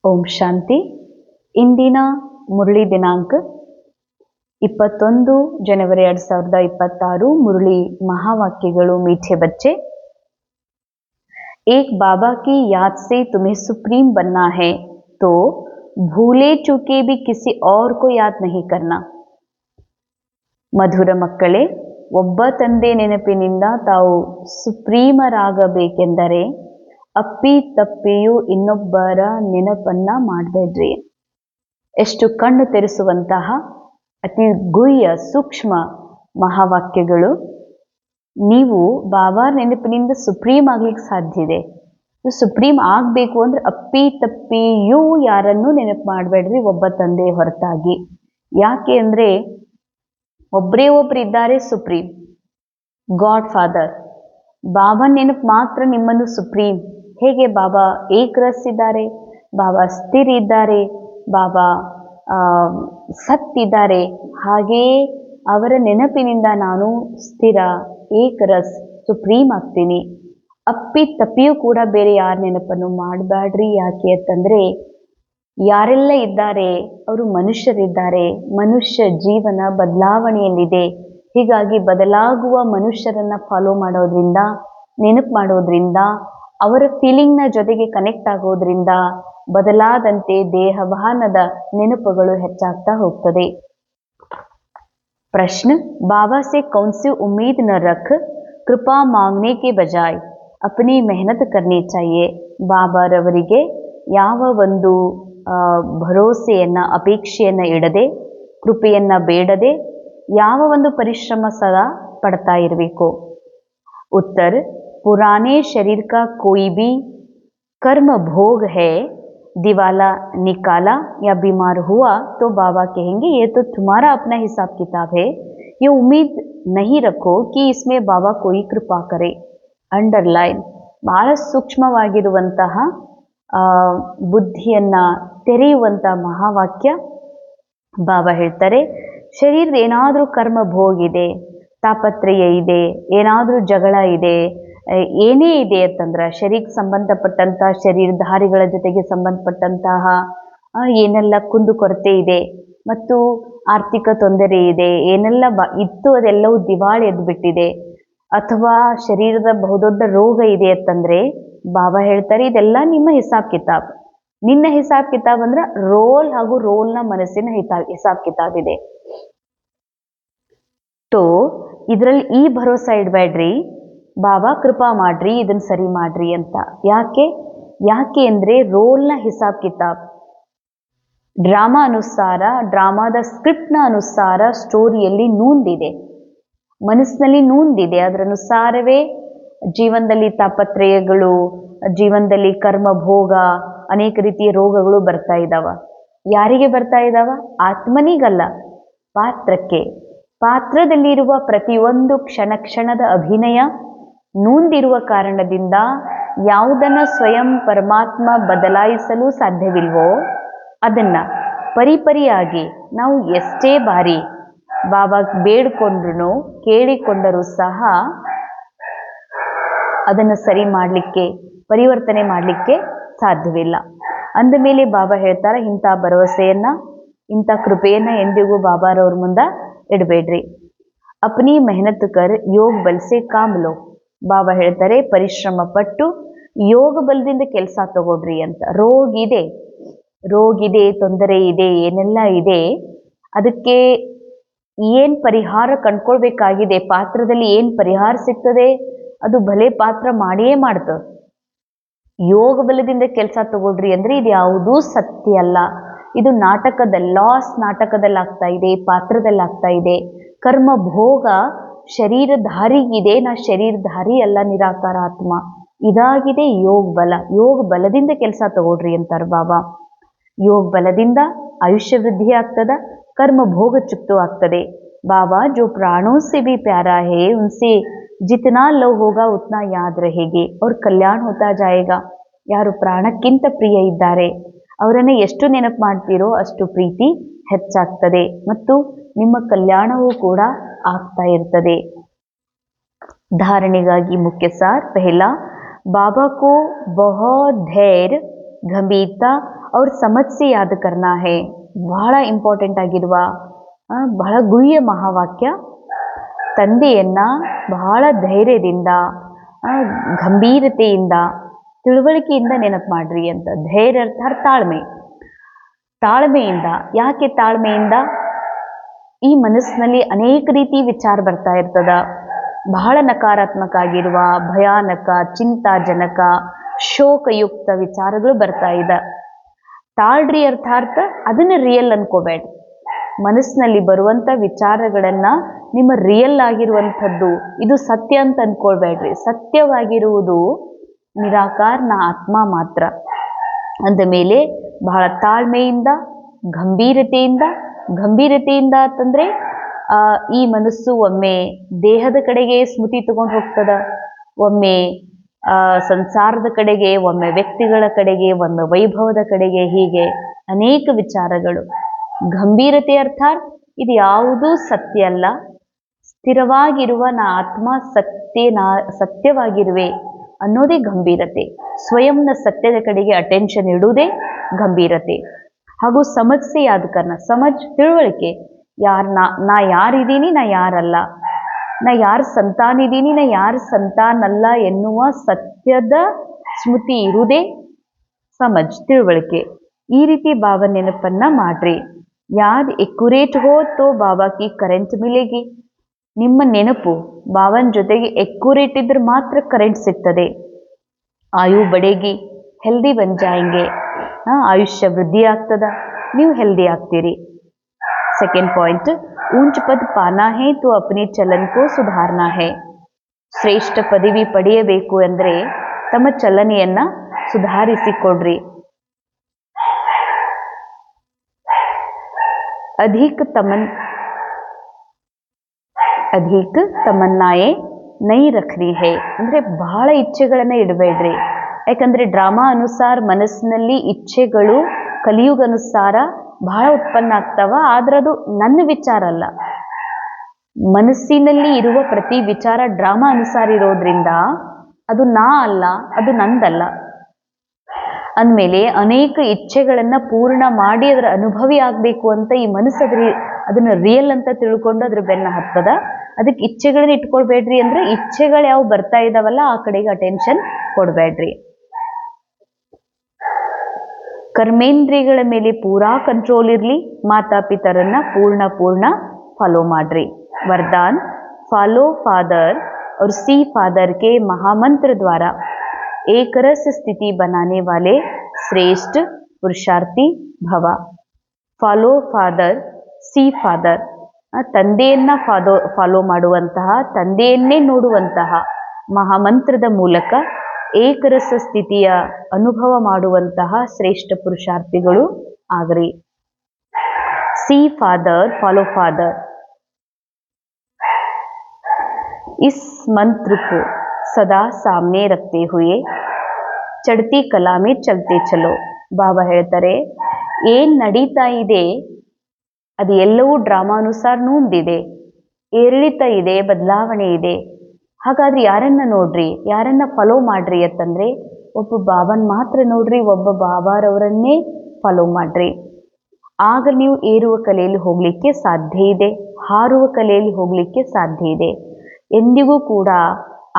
ಓಂ ಶಾಂತಿ. ಇಂದಿನ ಮುರಳಿ ದಿನಾಂಕ 21 ಜನವರಿ 2026. ಮುರಳಿ महावाक्यಗಳು. मीठे बच्चे, एक बाबा की याद से तुम्हें सुप्रीम बनना है तो भूले चूके भी किसी और को याद नहीं करना. ಮಧುರ ಮಕ್ಕಳೇ, ಒಬ್ಬ ತಂದೆ ನೆನಪಿನಿಂದ ತಾವು ಸುಪ್ರೀಮರಾಗಬೇಕೆಂದರೆ ಅಪ್ಪಿ ತಪ್ಪಿಯೂ ಇನ್ನೊಬ್ಬರ ನೆನಪನ್ನ ಮಾಡಬೇಡ್ರಿ. ಎಷ್ಟು ಕಣ್ಣು ತೆರೆಸುವಂತಹ ಅತಿ ಗುಹ್ಯ ಸೂಕ್ಷ್ಮ ಮಹಾವಾಕ್ಯಗಳು. ನೀವು ಬಾಬಾ ನೆನಪಿನಿಂದ ಸುಪ್ರೀಂ ಆಗ್ಲಿಕ್ಕೆ ಸಾಧ್ಯ ಇದೆ. ಸುಪ್ರೀಂ ಆಗಬೇಕು ಅಂದ್ರೆ ಅಪ್ಪಿ ತಪ್ಪಿಯೂ ಯಾರನ್ನೂ ನೆನಪು ಮಾಡಬೇಡ್ರಿ, ಒಬ್ಬ ತಂದೆ ಹೊರತಾಗಿ. ಯಾಕೆ ಅಂದರೆ ಒಬ್ಬರೇ ಒಬ್ರು ಇದ್ದಾರೆ ಸುಪ್ರೀಂ, ಗಾಡ್ ಫಾದರ್. ಬಾಬಾ ನೆನಪು ಮಾತ್ರ ನಿಮ್ಮನ್ನು ಸುಪ್ರೀಂ. ಹೇಗೆ ಬಾಬಾ ಏಕರಸ್ ಇದ್ದಾರೆ, ಬಾಬಾ ಸ್ಥಿರ ಇದ್ದಾರೆ, ಬಾಬಾ ಸತ್ ಇದ್ದಾರೆ, ಹಾಗೆಯೇ ಅವರ ನೆನಪಿನಿಂದ ನಾನು ಸ್ಥಿರ, ಏಕರಸ್, ಸುಪ್ರೀಂ ಆಗ್ತೀನಿ. ಅಪ್ಪಿ ತಪ್ಪಿಯೂ ಕೂಡ ಬೇರೆ ಯಾರ ನೆನಪನ್ನು ಮಾಡಬೇಡ್ರಿ. ಯಾಕೆ ಅಂತಂದರೆ ಯಾರೆಲ್ಲ ಇದ್ದಾರೆ ಅವರು ಮನುಷ್ಯರಿದ್ದಾರೆ. ಮನುಷ್ಯ ಜೀವನ ಬದಲಾವಣೆಯಲ್ಲಿದೆ. ಹೀಗಾಗಿ ಬದಲಾಗುವ ಮನುಷ್ಯರನ್ನ ಫಾಲೋ ಮಾಡೋದ್ರಿಂದ, ನೆನಪು ಮಾಡೋದ್ರಿಂದ, ಅವರ ಫೀಲಿಂಗ್ನ ಜೊತೆಗೆ ಕನೆಕ್ಟ್ ಆಗೋದ್ರಿಂದ ಬದಲಾದಂತೆ ದೇಹಭಾನದ ನೆನಪುಗಳು ಹೆಚ್ಚಾಗ್ತಾ ಹೋಗ್ತದೆ. ಪ್ರಶ್ನೆ, बाबा से कौन सी उम्मीद न रख, कृपा मांगने के बजाय अपनी मेहनत करनी चाहिए. ಬಾಬಾರವರಿಗೆ ಯಾವ ಒಂದು ಭರವಸೆಯನ್ನ, ಅಪೇಕ್ಷೆಯನ್ನ ಇಡದೆ, ಕೃಪೆಯನ್ನ ಬೇಡದೆ, ಯಾವ ಒಂದು ಪರಿಶ್ರಮ ಸದಾ ಪಡ್ತಾ ಇರಬೇಕು. ಉತ್ತರ, पुराने शरीर का कोई भी कर्म भोग है, दिवाला निकाला या बीमार हुआ तो बाबा कहेंगे ये तो तुम्हारा अपना हिसाब किताब है, ये उम्मीद नहीं रखो कि इसमें बाबा कोई कृपा करे. ಅಂಡರ್ಲೈನ್. ಬಹಳ ಸೂಕ್ಷ್ಮವಾಗಿರುವಂತಹ ಬುದ್ಧಿಯನ್ನ ತೆರೆಯುವಂಥ ಮಹಾವಾಕ್ಯ. ಬಾಬಾ ಹೇಳ್ತಾರೆ, ಶರೀರದ ಏನಾದರೂ ಕರ್ಮ ಭೋಗಿದೆ, ತಾಪತ್ರಯ ಇದೆ, ಏನಾದರೂ ಜಗಳ ಇದೆ, ಏನೇ ಇದೆ ಅಂತಂದ್ರೆ ಶರೀರಕ್ಕೆ ಸಂಬಂಧಪಟ್ಟಂತಹ, ಶರೀರಧಾರಿಗಳ ಜೊತೆಗೆ ಸಂಬಂಧಪಟ್ಟಂತಹ ಏನೆಲ್ಲ ಕುಂದುಕೊರತೆ ಇದೆ ಮತ್ತು ಆರ್ಥಿಕ ತೊಂದರೆ ಇದೆ, ಏನೆಲ್ಲ ಇತ್ತು ಅದೆಲ್ಲವೂ ದಿವಾಳಿ ಎದ್ಬಿಟ್ಟಿದೆ, ಅಥವಾ ಶರೀರದ ಬಹುದೊಡ್ಡ ರೋಗ ಇದೆ ಅಂತಂದ್ರೆ ಬಾಬಾ ಹೇಳ್ತಾರೆ ಇದೆಲ್ಲ ನಿಮ್ಮ ಹಿಸಾಬ್ ಕಿತಾಬ್. ನಿನ್ನ ಹಿಸಾಬ್ ಕಿತಾಬ್ ಅಂದ್ರೆ ರೋಲ್ ಹಾಗೂ ರೋಲ್ನ ಮನಸ್ಸಿನ ಹಿಸಾಬ್ ಕಿತಾಬ್ ಇದೆ. ತೋ ಇದರಲ್ಲಿ ಈ ಭರೋಸಾ ಇಡಬೇಡ್ರಿ, ಬಾಬಾ ಕೃಪಾ ಮಾಡ್ರಿ, ಇದನ್ನ ಸರಿ ಮಾಡ್ರಿ ಅಂತ. ಯಾಕೆ ಅಂದ್ರೆ ರೋಲ್ನ ಹಿಸಾಬ್ ಕಿತಾಬ್ ಡ್ರಾಮಾ ಅನುಸಾರ, ಡ್ರಾಮಾದ ಸ್ಕ್ರಿಪ್ಟ್ನ ಅನುಸಾರ ಸ್ಟೋರಿಯಲ್ಲಿ ನೂಂದಿದೆ, ಮನಸ್ಸಿನಲ್ಲಿ ನೂಂದಿದೆ. ಅದರ ಅನುಸಾರವೇ ಜೀವನದಲ್ಲಿ ತಾಪತ್ರಯಗಳು, ಜೀವನದಲ್ಲಿ ಕರ್ಮ ಭೋಗ, ಅನೇಕ ರೀತಿಯ ರೋಗಗಳು ಬರ್ತಾ ಇದ್ದಾವ. ಯಾರಿಗೆ ಬರ್ತಾ ಇದ್ದಾವ? ಆತ್ಮನಿಗಲ್ಲ, ಪಾತ್ರಕ್ಕೆ. ಪಾತ್ರದಲ್ಲಿರುವ ಪ್ರತಿಯೊಂದು ಕ್ಷಣದ ಅಭಿನಯ ನೂಂದಿರುವ ಕಾರಣದಿಂದ ಯಾವುದನ್ನ ಸ್ವಯಂ ಪರಮಾತ್ಮ ಬದಲಾಯಿಸಲು ಸಾಧ್ಯವಿಲ್ವೋ ಅದನ್ನ ಪರಿಪರಿಯಾಗಿ ನಾವು ಎಷ್ಟೇ ಬಾರಿ ಬಾಬಾ ಬೇಡ್ಕೊಂಡ್ರು, ಕೇಳಿಕೊಂಡರೂ ಸಹ ಅದನ್ನು ಸರಿ ಮಾಡಲಿಕ್ಕೆ, ಪರಿವರ್ತನೆ ಮಾಡಲಿಕ್ಕೆ ಸಾಧ್ಯವಿಲ್ಲ. ಅಂದ ಮೇಲೆ ಬಾಬಾ ಹೇಳ್ತಾರೆ, ಇಂಥ ಭರವಸೆಯನ್ನ, ಇಂಥ ಕೃಪೆಯನ್ನ ಎಂದಿಗೂ ಬಾಬಾರವ್ರ ಮುಂದೆ ಇಡಬೇಡ್ರಿ. ಅಪ್ನಿ ಮೆಹನತ್ ಕರ್ ಯೋಗ ಬಲ್ಸೆ ಕಾಮ್ಲೋ. ಬಾಬಾ ಹೇಳ್ತಾರೆ ಪರಿಶ್ರಮ ಪಟ್ಟು ಯೋಗ ಬಲದಿಂದ ಕೆಲಸ ತಗೊಳ್ರಿ ಅಂತ. ರೋಗ ಇದೆ, ತೊಂದರೆ ಇದೆ, ಏನೆಲ್ಲ ಇದೆ, ಅದಕ್ಕೆ ಏನ್ ಪರಿಹಾರ ಕಂಡ್ಕೊಳ್ಬೇಕಾಗಿದೆ, ಪಾತ್ರದಲ್ಲಿ ಏನ್ ಪರಿಹಾರ ಸಿಗ್ತದೆ ಅದು ಭಲೆ ಪಾತ್ರ ಮಾಡಿಯೇ ಮಾಡ್ತದೆ. ಯೋಗ ಬಲದಿಂದ ಕೆಲಸ ತಗೊಳ್ರಿ ಅಂದ್ರೆ ಇದು ಯಾವುದೂ ಸತ್ಯ ಅಲ್ಲ. ಇದು ನಾಟಕದಲ್ಲಿ ಆಗ್ತಾ ಇದೆ, ಪಾತ್ರದಲ್ಲಿ ಆಗ್ತಾ ಇದೆ. ಕರ್ಮ ಭೋಗ ಶರೀರಧಾರಿಗಿದೆ, ನಾ ಶರೀರಧಾರಿ ಅಲ್ಲ, ನಿರಾಕಾರ ಆತ್ಮ. ಇದಾಗಿದೆ ಯೋಗ ಬಲದಿಂದ ಕೆಲಸ ತಗೊಳ್ರಿ ಅಂತಾರೆ ಬಾಬಾ. ಯೋಗ ಬಲದಿಂದ ಆಯುಷ್ಯ ವೃದ್ಧಿ ಆಗ್ತದ, कर्म भोग चुप्तो ಆಗ್ತದೆ. बाबा जो प्राणों से भी प्यारा है उनसे जितना लव होगा उतना याद रहेगी और कल्याण होता जाएगा. ಯಾರು ಪ್ರಾಣಕ್ಕಿಂತ ಪ್ರಿಯ ಇದ್ದಾರೆ ಅವರನ್ನು ಎಷ್ಟು ನೆನಪು ಮಾಡ್ತೀರೋ ಅಷ್ಟು ಪ್ರೀತಿ ಹೆಚ್ಚಾಗ್ತದೆ ಮತ್ತು ನಿಮ್ಮ ಕಲ್ಯಾಣವೂ ಕೂಡ ಆಗ್ತಾ ಇರ್ತದೆ. धारणेಗಾಗಿ मुख्य सार, पहला, बाबा को बहुत धैर्य, गंभीरता ಅವ್ರ ಸಮಸ್ಯೆ ಯಾದ್ ಕರ್ನಾ ಹೇ, ಬಹಳ ಇಂಪಾರ್ಟೆಂಟ್ ಆಗಿರುವ ಬಹಳ ಗುಹ್ಯ ಮಹಾವಾಕ್ಯ. ತಂದೆಯನ್ನ ಬಹಳ ಧೈರ್ಯದಿಂದ ಗಂಭೀರತೆಯಿಂದ ತಿಳುವಳಿಕೆಯಿಂದ ನೆನಪು ಮಾಡ್ರಿ ಅಂತ. ಧೈರ್ಯ ಅರ್ಥಾತ್ ತಾಳ್ಮೆ. ತಾಳ್ಮೆಯಿಂದ. ಯಾಕೆ ತಾಳ್ಮೆಯಿಂದ? ಈ ಮನಸ್ಸಿನಲ್ಲಿ ಅನೇಕ ರೀತಿ ವಿಚಾರ ಬರ್ತಾ ಇರ್ತದ. ಬಹಳ ನಕಾರಾತ್ಮಕ ಆಗಿರುವ, ಭಯಾನಕ, ಚಿಂತಾಜನಕ, ಶೋಕಯುಕ್ತ ವಿಚಾರಗಳು ಬರ್ತಾ ಇದೆ. ತಾಳ್ರಿ ಅರ್ಥಾತ್ ಅದನ್ನ ರಿಯಲ್ ಅನ್ಕೋಬೇಡ್ರಿ. ಮನಸ್ಸಿನಲ್ಲಿ ಬರುವಂತ ವಿಚಾರಗಳನ್ನ ನಿಮ್ಮ ರಿಯಲ್ ಆಗಿರುವಂಥದ್ದು, ಇದು ಸತ್ಯ ಅಂತ ಅನ್ಕೊಳ್ಬೇಡ್ರಿ. ಸತ್ಯವಾಗಿರುವುದು ನಿರಾಕಾರ ನಾ ಆತ್ಮ ಮಾತ್ರ. ಅಂದ ಮೇಲೆ ಬಹಳ ತಾಳ್ಮೆಯಿಂದ, ಗಂಭೀರತೆಯಿಂದ ಅಂತಂದ್ರೆ ಈ ಮನಸ್ಸು ಒಮ್ಮೆ ದೇಹದ ಕಡೆಗೆ ಸ್ಮೃತಿ ತಗೊಂಡು ಹೋಗ್ತದ, ಒಮ್ಮೆ ಸಂಸಾರದ ಕಡೆಗೆ, ಒಮ್ಮೆ ವ್ಯಕ್ತಿಗಳ ಕಡೆಗೆ, ಒಮ್ಮೆ ವೈಭವದ ಕಡೆಗೆ, ಹೀಗೆ ಅನೇಕ ವಿಚಾರಗಳು. ಗಂಭೀರತೆ ಅರ್ಥಾತ್ ಇದು ಯಾವುದೂ ಸತ್ಯ ಅಲ್ಲ, ಸ್ಥಿರವಾಗಿರುವ ನಾ ಆತ್ಮ ಸತ್ಯವಾಗಿರುವೆ ಅನ್ನೋದೇ ಗಂಭೀರತೆ. ಸ್ವಯಂನ ಸತ್ಯದ ಕಡೆಗೆ ಅಟೆನ್ಷನ್ ಇಡುವುದೇ ಗಂಭೀರತೆ. ಹಾಗೂ ಸಮಜ್ಸೆ ಯಾದ ಕಾರಣ, ಸಮಜ್ ತಿಳುವಳಿಕೆ. ನಾ ಯಾರಿದ್ದೀನಿ, ನಾ ಯಾರಲ್ಲ, ನಾ ಯಾರ ಸಂತಾನಿದ್ದೀನಿ, ನಾ ಯಾರ ಸಂತಾನಲ್ಲ ಎನ್ನುವ ಸತ್ಯದ ಸ್ಮೃತಿ ಇರುವುದೇ ಸಮಜ್ ತಿಳುವಳಿಕೆ. ಈ ರೀತಿ ಬಾಬಾ ನೆನಪನ್ನ ಮಾಡ್ರಿ. ಯಾದ್ ಎಕ್ಯುರೇಟ್ ಹೋ ತೋ ಬಾಬಾ ಕಿ ಕರೆಂಟ್ ಮಿಲೇಗಿ. ನಿಮ್ಮ ನೆನಪು ಬಾಬಾನ ಜೊತೆಗೆ ಎಕ್ಯುರೇಟ್ ಇದ್ರೆ ಮಾತ್ರ ಕರೆಂಟ್ ಸಿಗ್ತದೆ. ಆಯು ಬಡೇಗಿ, ಹೆಲ್ದಿ ಬನ್ ಜಾಯಂಗೆ. ಆಯುಷ್ಯ ವೃದ್ಧಿ ಆಗ್ತದ, ನೀವು ಹೆಲ್ದಿ ಆಗ್ತೀರಿ. ಸೆಕೆಂಡ್ ಪಾಯಿಂಟ್, ऊंच पद पाना है तो अपने चलन को सुधारना है. ಶ್ರೇಷ್ಠ ಪದವಿ ಪಡೆಯಬೇಕು ಅಂದ್ರೆ ತಮ್ಮ ಚಲನೆಯನ್ನ ಸುಧಾರಿಸಿಕೊಡ್ರಿ. ಅಧಿಕ ತಮನ್ನಾಯೇ ನೈ ರಖನಿ ಹೇ. ಅಂದ್ರೆ ಬಹಳ ಇಚ್ಛೆಗಳನ್ನ ಇಡಬೇಡ್ರಿ. ಯಾಕಂದ್ರೆ ಡ್ರಾಮಾ ಅನುಸಾರ ಮನಸ್ಸಿನಲ್ಲಿ ಇಚ್ಛೆಗಳು ಕಲಿಯುಗ ಅನುಸಾರ ಬಹಳ ಉತ್ಪನ್ನ ಆಗ್ತಾವ. ಆದ್ರೆ ಅದು ನನ್ನ ವಿಚಾರ ಅಲ್ಲ. ಮನಸ್ಸಿನಲ್ಲಿ ಇರುವ ಪ್ರತಿ ವಿಚಾರ ಡ್ರಾಮಾ ಅನುಸಾರ ಇರೋದ್ರಿಂದ ಅದು ನಾ ಅಲ್ಲ, ಅದು ನಂದಲ್ಲ. ಅಂದಮೇಲೆ ಅನೇಕ ಇಚ್ಛೆಗಳನ್ನ ಪೂರ್ಣ ಮಾಡಿ ಅದರ ಅನುಭವಿ ಆಗ್ಬೇಕು ಅಂತ ಈ ಮನಸ್ಸು ಅದನ್ನ ರಿಯಲ್ ಅಂತ ತಿಳ್ಕೊಂಡು ಅದ್ರ ಬೆನ್ನ ಹತ್ತದ. ಅದಕ್ಕೆ ಇಚ್ಛೆಗಳನ್ನ ಇಟ್ಕೊಳ್ಬೇಡ್ರಿ. ಅಂದ್ರೆ ಇಚ್ಛೆಗಳು ಯಾವ ಬರ್ತಾ ಇದಾವಲ್ಲ ಆ ಕಡೆಗೆ ಅಟೆನ್ಷನ್ ಕೊಡ್ಬೇಡ್ರಿ. ಕರ್ಮೇಂದ್ರಿಯಗಳ ಮೇಲೆ ಪೂರಾ ಕಂಟ್ರೋಲ್ ಇರ್ಲಿ. ಮಾತಾ ಪಿತರನ್ನ ಪೂರ್ಣ ಫಾಲೋ ಮಾಡ್ರಿ. वरदान, फॉलो फादर और सी फादर के महामंत्र द्वारा एक रस स्थिति बनाने वाले श्रेष्ठ पुरुषार्थी भव. Follow father, see father. ತಂದೆಯನ್ನ ಫಾಲೋ ಮಾಡುವಂತಹ, ತಂದೆಯನ್ನೇ ನೋಡುವಂತಹ ಮಹಾಮಂತ್ರದ ಮೂಲಕ ಏಕರಸ ಸ್ಥಿತಿಯ ಅನುಭವ ಮಾಡುವಂತಹ ಶ್ರೇಷ್ಠ ಪುರುಷಾರ್ಥಿಗಳು ಆಗ್ರಿ. See father, follow father. इस मंत्र को सदा सामने रखते हुए चढ़ती कला में चलते चलो. ಬಾಬಾ ಹೇಳ್ತಾರೆ, ಏನ್ ನಡೀತಾ ಇದೆ ಅದು ಎಲ್ಲವೂ ಡ್ರಾಮಾನುಸಾರ ನೂಂದಿದೆ, ಏರಿಳಿತ ಇದೆ, ಬದಲಾವಣೆ ಇದೆ. ಹಾಗಾದ್ರೆ ಯಾರನ್ನ ನೋಡ್ರಿ, ಯಾರನ್ನ ಫಾಲೋ ಮಾಡ್ರಿ ಅಂತಂದ್ರೆ ಒಬ್ಬ ಬಾಬಾನ್ ಮಾತ್ರ ನೋಡ್ರಿ, ಒಬ್ಬ ಬಾಬಾರವರನ್ನೇ ಫಾಲೋ ಮಾಡ್ರಿ. ಆಗ ನೀವು ಏರುವ ಕಲೆಯಲ್ಲಿ ಹೋಗ್ಲಿಕ್ಕೆ ಸಾಧ್ಯ ಇದೆ, ಹಾರುವ ಕಲೆಯಲ್ಲಿ ಹೋಗ್ಲಿಕ್ಕೆ ಸಾಧ್ಯ ಇದೆ. ಎಂದಿಗೂ ಕೂಡ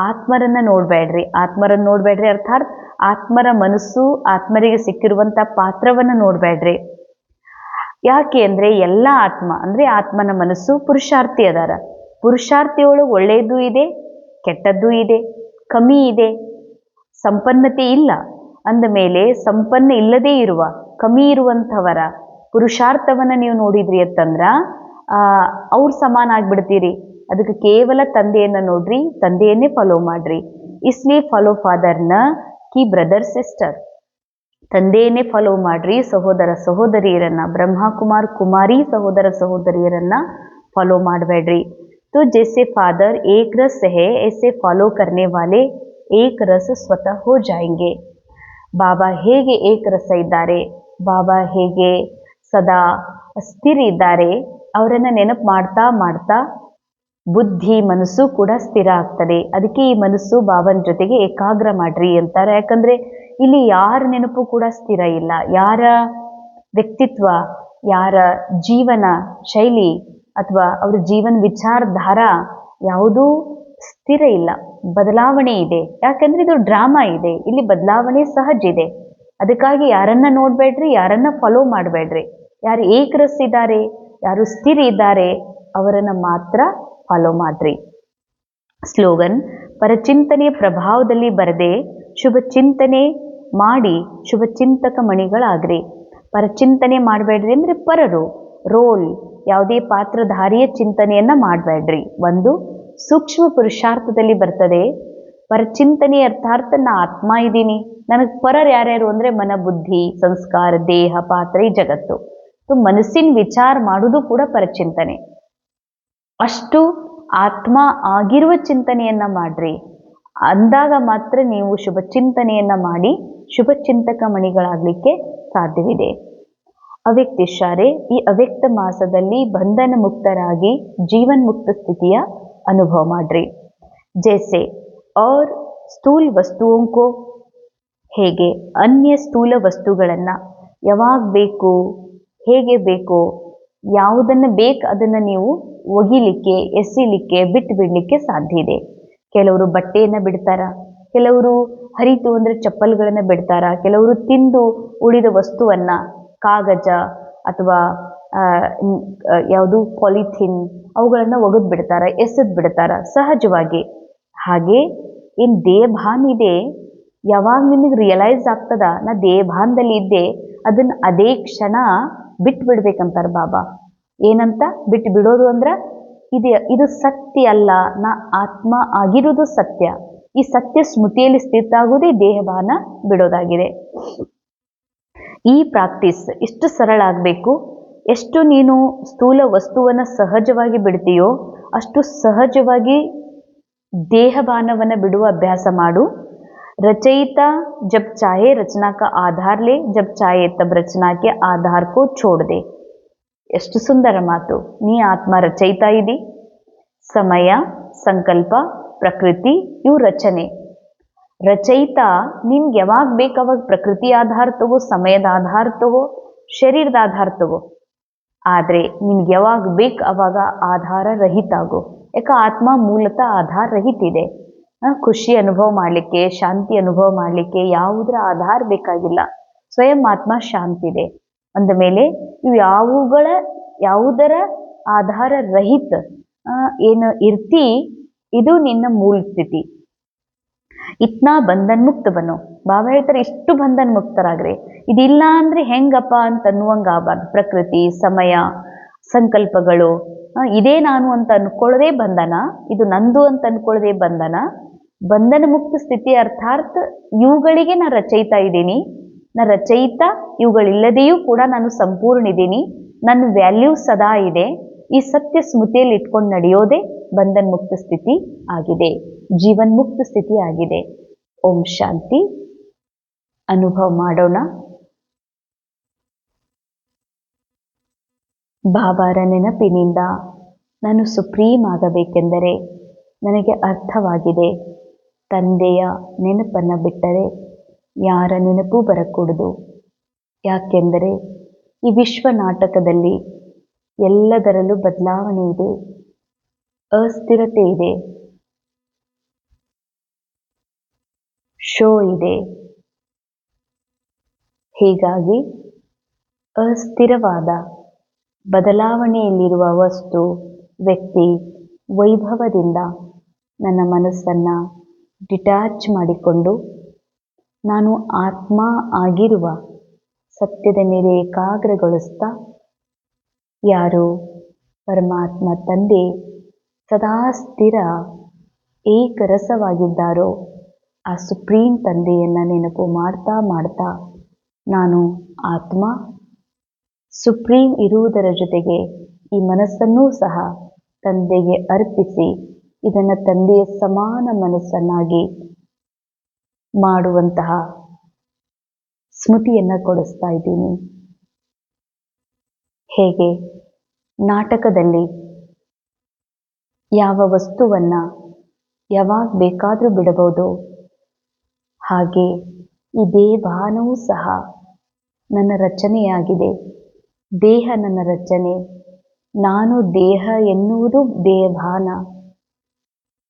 ಆತ್ಮರನ್ನ ನೋಡ್ಬೇಡ್ರಿ. ಅರ್ಥಾತ್ ಆತ್ಮರ ಮನಸ್ಸು, ಆತ್ಮರಿಗೆ ಸಿಕ್ಕಿರುವಂತ ಪಾತ್ರವನ್ನ ನೋಡ್ಬೇಡ್ರಿ. ಯಾಕೆ ಅಂದ್ರೆ ಎಲ್ಲ ಆತ್ಮ ಅಂದ್ರೆ ಆತ್ಮನ ಮನಸ್ಸು ಪುರುಷಾರ್ಥಿ ಅದಾರ. ಪುರುಷಾರ್ಥಿಯೊಳಗೆ ಒಳ್ಳೆಯದು ಇದೆ, ಕೆಟ್ಟದ್ದು ಇದೆ, ಕಮ್ಮಿ ಇದೆ, ಸಂಪನ್ನತೆ ಇಲ್ಲ. ಅಂದ ಮೇಲೆ ಸಂಪನ್ನ ಇಲ್ಲದೇ ಇರುವ, ಕಮ್ಮಿ ಇರುವಂಥವರ ಪುರುಷಾರ್ಥವನ್ನ ನೀವು ನೋಡಿದ್ರಿ ಅಂತಂದ್ರ ಅವ್ರ ಸಮಾನ ಆಗ್ಬಿಡ್ತೀರಿ. ಅದಕ್ಕೆ ಕೇವಲ ತಂದೆಯನ್ನ ನೋಡ್ರಿ, ತಂದೆಯನ್ನೇ ಫಾಲೋ ಮಾಡ್ರಿ. ಇಸ್ಲಿಯೇ ಫಾಲೋ ಫಾದರ್ನ ಕಿ ಬ್ರದರ್ ಸಿಸ್ಟರ್. ತಂದೆಯನ್ನೇ ಫಾಲೋ ಮಾಡ್ರಿ. ಸಹೋದರ ಸಹೋದರಿಯರನ್ನ, ಬ್ರಹ್ಮಕುಮಾರ್ ಕುಮಾರಿ ಸಹೋದರ ಸಹೋದರಿಯರನ್ನ ಫಾಲೋ ಮಾಡಬೇಡ್ರಿ. तो जैसे फादर एक रस है ऐसे फॉलो करने वाले एक रस स्वतः हो जाएंगे. ಬಾಬಾ ಹೇಗೆ ಏಕರಸ ಇದ್ದಾರೆ, ಬಾಬಾ ಹೇಗೆ ಸದಾ ಸ್ಥಿರ ಇದ್ದಾರೆ, ಅವರನ್ನ ನೆನಪು ಮಾಡ್ತಾ ಬುದ್ಧಿ ಮನಸ್ಸು ಕೂಡ ಸ್ಥಿರ ಆಗ್ತದೆ. ಅದಕ್ಕೆ ಈ ಮನಸ್ಸು ಬಾಬನ ಜೊತೆಗೆ ಏಕಾಗ್ರ ಮಾಡ್ರಿ ಅಂತಾರೆ. ಯಾಕಂದ್ರೆ ಇಲ್ಲಿ ಯಾರ ನೆನಪು ಕೂಡ ಸ್ಥಿರ ಇಲ್ಲ. ಯಾರ ವ್ಯಕ್ತಿತ್ವ, ಯಾರ ಜೀವನ ಶೈಲಿ ಅಥವಾ ಅವ್ರ ಜೀವನ ವಿಚಾರಧಾರ ಯಾವುದೂ ಸ್ಥಿರ ಇಲ್ಲ, ಬದಲಾವಣೆ ಇದೆ. ಯಾಕಂದ್ರೆ ಇದು ಡ್ರಾಮಾ ಇದೆ, ಇಲ್ಲಿ ಬದಲಾವಣೆ ಸಹಜ ಇದೆ. ಅದಕ್ಕಾಗಿ ಯಾರನ್ನ ನೋಡ್ಬೇಡ್ರಿ, ಯಾರನ್ನ ಫಾಲೋ ಮಾಡಬೇಡ್ರಿ. ಯಾರು ಏಕರಸ್ಸಿದ್ದಾರೆ, ಯಾರು ಸ್ಥಿರ ಇದ್ದಾರೆ ಅವರನ್ನ ಮಾತ್ರ ಫಾಲೋ ಮಾಡ್ರಿ. ಸ್ಲೋಗನ್: ಪರಚಿಂತನೆಯ ಪ್ರಭಾವದಲ್ಲಿ ಬರದೆ ಶುಭ ಚಿಂತನೆ ಮಾಡಿ ಶುಭ ಚಿಂತಕ ಮಣಿಗಳಾಗ್ರಿ. ಪರಚಿಂತನೆ ಮಾಡಬೇಡ್ರಿ ಅಂದ್ರೆ ಪರರು, ರೋಲ್, ಯಾವುದೇ ಪಾತ್ರಧಾರಿಯ ಚಿಂತನೆಯನ್ನ ಮಾಡಬೇಡ್ರಿ. ಒಂದು ಸೂಕ್ಷ್ಮ ಪುರುಷಾರ್ಥದಲ್ಲಿ ಬರ್ತದೆ. ಪರಚಿಂತನೆ ಅರ್ಥಾರ್ಥ ನಾ ಆತ್ಮ ಇದ್ದೀನಿ, ನನಗೆ ಪರರು ಯಾರ್ಯಾರು ಅಂದ್ರೆ ಮನ, ಬುದ್ಧಿ, ಸಂಸ್ಕಾರ, ದೇಹ, ಪಾತ್ರ, ಈ ಜಗತ್ತು. ಮನಸ್ಸಿನ ವಿಚಾರ ಮಾಡುವುದು ಕೂಡ ಪರಚಿಂತನೆ. ಅಷ್ಟು ಆತ್ಮ ಆಗಿರುವ ಚಿಂತನೆಯನ್ನ ಮಾಡ್ರಿ. ಅಂದಾಗ ಮಾತ್ರ ನೀವು ಶುಭ ಚಿಂತನೆಯನ್ನ ಮಾಡಿ ಶುಭ ಚಿಂತಕ ಮಣಿಗಳಾಗ್ಲಿಕ್ಕೆ ಸಾಧ್ಯವಿದೆ. ಅವ್ಯಕ್ತ ಇಶಾರೆ: ಈ ಅವ್ಯಕ್ತ ಮಾಸದಲ್ಲಿ ಬಂಧನ ಮುಕ್ತರಾಗಿ ಜೀವನ್ ಮುಕ್ತ ಸ್ಥಿತಿಯ ಅನುಭವ ಮಾಡ್ರಿ. ಜೈಸೆ ಔರ್ ಸ್ಥೂಲ ವಸ್ತುओं ಹೇಗೆ ಅನ್ಯ ಸ್ಥೂಲ ವಸ್ತುಗಳನ್ನ ಯಾವಾಗ ಬೇಕು, ಹೇಗೆ ಬೇಕು, ಯಾವುದನ್ನ ಬೇಕು ಅದನ್ನ ನೀವು ಒಗಿಲಿಕ್ಕೆ, ಎಸಿಲಿಕ್ಕೆ, ಬಿಟ್ಟು ಬಿಡ್ಲಿಕ್ಕೆ ಸಾಧ್ಯ ಇದೆ. ಕೆಲವರು ಬಟ್ಟೆಯನ್ನ ಬಿಡ್ತಾರ, ಕೆಲವರು ಹರಿತು ಅಂದ್ರೆ ಚಪ್ಪಲ್ಗಳನ್ನ ಬಿಡ್ತಾರ, ಕೆಲವರು ತಿಂದು ಉಳಿದ ವಸ್ತುವನ್ನ, ಕಾಗಜ ಅಥವಾ ಯಾವುದು ಪಾಲಿಥಿನ್, ಅವುಗಳನ್ನ ಒಗೆದು ಬಿಡ್ತಾರ, ಎಸೆದು ಬಿಡ್ತಾರ ಸಹಜವಾಗಿ. ಹಾಗೆ ಏನ್ ದೇಹಭಾನ್ ಇದೆ, ಯಾವಾಗ ನಿಮಗೆ ರಿಯಲೈಸ್ ಆಗ್ತದ ನಾ ದೇಹಭಾನದಲ್ಲಿ ಇದ್ದೆ, ಅದನ್ನ ಅದೇ ಕ್ಷಣ ಬಿಟ್ಟು ಬಿಡ್ಬೇಕಂತಾರ ಬಾಬಾ. ಏನಂತ ಬಿಟ್ಟು ಬಿಡೋದು ಅಂದ್ರ ಇದು ಸತ್ಯ ಅಲ್ಲ, ನಾ ಆತ್ಮ ಆಗಿರೋದು ಸತ್ಯ. ಈ ಸತ್ಯ ಸ್ಮೃತಿಯಲ್ಲಿ ಸ್ಥಿತ ಆಗುವುದೇ ದೇಹಭಾನ ಬಿಡೋದಾಗಿದೆ. ಈ ಪ್ರಾಕ್ಟೀಸ್ ಇಷ್ಟು ಸರಳ ಆಗಬೇಕು. ಎಷ್ಟು ನೀನು ಸ್ಥೂಲ ವಸ್ತುವನ್ನ ಸಹಜವಾಗಿ ಬಿಡ್ತೀಯೋ ಅಷ್ಟು ಸಹಜವಾಗಿ ದೇಹಭಾನವನ್ನ ಬಿಡುವ ಅಭ್ಯಾಸ ಮಾಡು. रचयिता जब चाहे रचना का आधार ले, जब चाहे तब रचना के आधार को छोड़ दे. ಎಷ್ಟು ಸುಂದರ ಮಾತು. ನೀ ಆತ್ಮ ರಚಯಿತಾ ಇದಿ. ಸಮಯ, ಸಂಕಲ್ಪ, ಪ್ರಕೃತಿ ಇವು ರಚನೆ. ರಚಯಿತ ನಿನ್ಗೆ ಯಾವಾಗ ಬೇಕಾವಾಗ ಪ್ರಕೃತಿ ಆಧಾರ ತಗೋ, ಸಮಯದ ಆಧಾರ ತಗೋ, ಶರೀರದ ಆಧಾರ ತಗೋ. ಆದ್ರೆ ನಿನ್ಗೆ ಯಾವಾಗ ಬೇಕು ಅವಾಗ ಆಧಾರ ರಹಿತ ಆಗೋ. ಯಾಕೆ ಆತ್ಮ ಮೂಲತಃ ಆಧಾರ ರಹಿತ ಇದೆ. ಖುಷಿ ಅನುಭವ ಮಾಡಲಿಕ್ಕೆ, ಶಾಂತಿ ಅನುಭವ ಮಾಡಲಿಕ್ಕೆ ಯಾವುದರ ಆಧಾರ ಬೇಕಾಗಿಲ್ಲ. ಸ್ವಯಂ ಆತ್ಮ ಶಾಂತಿ ಇದೆ ಅಂದ ಮೇಲೆ ಇವು ಯಾವುದರ ಆಧಾರ ರಹಿತ ಏನು ಇರ್ತಿ, ಇದು ನಿನ್ನ ಮೂಲ ಸ್ಥಿತಿ. ಇತ್ನಾ ಬಂಧನ್ ಮುಕ್ತ ಬನ್ನು. ಬಾಬಾ ಹೇಳ್ತಾರೆ ಇಷ್ಟು ಬಂಧನ್ ಮುಕ್ತರಾಗ್ರಿ. ಇದಿಲ್ಲ ಅಂದ್ರೆ ಹೆಂಗಪ್ಪ ಅಂತ ಅನ್ನುವಂಗ ಆಗಬಾರ್ದು. ಪ್ರಕೃತಿ, ಸಮಯ, ಸಂಕಲ್ಪಗಳು ಇದೇ ನಾನು ಅಂತ ಅನ್ಕೊಳ್ಳೋದೇ ಬಂಧನ, ಇದು ನಂದು ಅಂತ ಅನ್ಕೊಳ್ಳೋದೇ ಬಂಧನ. ಬಂಧನ ಮುಕ್ತ ಸ್ಥಿತಿ ಅರ್ಥಾತ್ ಇವುಗಳಿಗೆ ನಾ ರಚಯಿತಾ ಇದ್ದೀನಿ, ನಾ ರಚಯಿತ, ಇವುಗಳಿಲ್ಲದೆಯೂ ಕೂಡ ನಾನು ಸಂಪೂರ್ಣ ಇದ್ದೀನಿ, ನನ್ನ ವ್ಯಾಲ್ಯೂ ಸದಾ ಇದೆ. ಈ ಸತ್ಯ ಸ್ಮೃತಿಯಲ್ಲಿ ಇಟ್ಕೊಂಡು ನಡೆಯೋದೇ ಬಂಧನ ಮುಕ್ತ ಸ್ಥಿತಿ ಆಗಿದೆ, ಜೀವನ್ ಮುಕ್ತ ಸ್ಥಿತಿ ಆಗಿದೆ. ಓಂ ಶಾಂತಿ. ಅನುಭವ ಮಾಡೋಣ. ಬಾಬಾರ ನೆನಪಿನಿಂದ ನಾನು ಸುಪ್ರೀಂ ಆಗಬೇಕೆಂದರೆ ನನಗೆ ಅರ್ಥವಾಗಿದೆ, ತಂದೆಯ ನೆನಪನ್ನು ಬಿಟ್ಟರೆ ಯಾರ ನೆನಪೂ ಬರಕೂಡದು. ಯಾಕೆಂದರೆ ಈ ವಿಶ್ವ ನಾಟಕದಲ್ಲಿ ಎಲ್ಲದರಲ್ಲೂ ಬದಲಾವಣೆ ಇದೆ, ಅಸ್ಥಿರತೆ ಇದೆ, ಶೋ ಇದೆ. ಹೀಗಾಗಿ ಅಸ್ಥಿರವಾದ ಬದಲಾವಣೆಯಲ್ಲಿರುವ ವಸ್ತು, ವ್ಯಕ್ತಿ, ವೈಭವದಿಂದ ನನ್ನ ಮನಸ್ಸನ್ನು ಡಿಟ್ಯಾಚ್ ಮಾಡಿಕೊಂಡು ನಾನು ಆತ್ಮ ಆಗಿರುವ ಸತ್ಯದ ಮೇಲೆ ಏಕಾಗ್ರಗೊಳಿಸ್ತಾ, ಯಾರು ಪರಮಾತ್ಮ ತಂದೆ ಸದಾ ಸ್ಥಿರ ಏಕರಸವಾಗಿದ್ದಾರೋ ಆ ಸುಪ್ರೀಂ ತಂದೆಯನ್ನು ನೆನಪು ಮಾಡ್ತಾ ಮಾಡ್ತಾ ನಾನು ಆತ್ಮ ಸುಪ್ರೀಂ ಇರುವುದರ ಜೊತೆಗೆ ಈ ಮನಸ್ಸನ್ನೂ ಸಹ ತಂದೆಗೆ ಅರ್ಪಿಸಿ ಇದನ್ನು ತಂದೆಯ ಸಮಾನ ಮನಸ್ಸನ್ನಾಗಿ ಮಾಡುವಂತಹ ಸ್ಮೃತಿಯನ್ನು ಕೊಡಿಸ್ತಾ ಇದ್ದೀನಿ. ಹೇಗೆ ನಾಟಕದಲ್ಲಿ ಯಾವ ವಸ್ತುವನ್ನ ಯಾವಾಗ ಬೇಕಾದರೂ ಬಿಡಬಹುದು, ಹಾಗೆ ಈ ದೇಹಭಾನವೂ ಸಹ ನನ್ನ ರಚನೆಯಾಗಿದೆ. ದೇಹ ನನ್ನ ರಚನೆ, ನಾನು ದೇಹ ಎನ್ನುವುದು ದೇಹಭಾನ.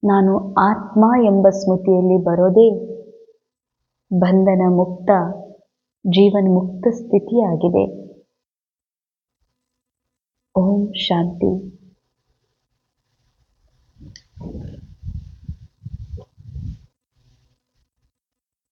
ನಾನು ಆತ್ಮ ಎಂಬ ಸ್ಮೃತಿಯಲ್ಲಿ ಬರೋದೇ ಬಂಧನ ಮುಕ್ತ, ಜೀವನ ಮುಕ್ತ ಸ್ಥಿತಿಯಾಗಿದೆ. ಓಂ ಶಾಂತಿ.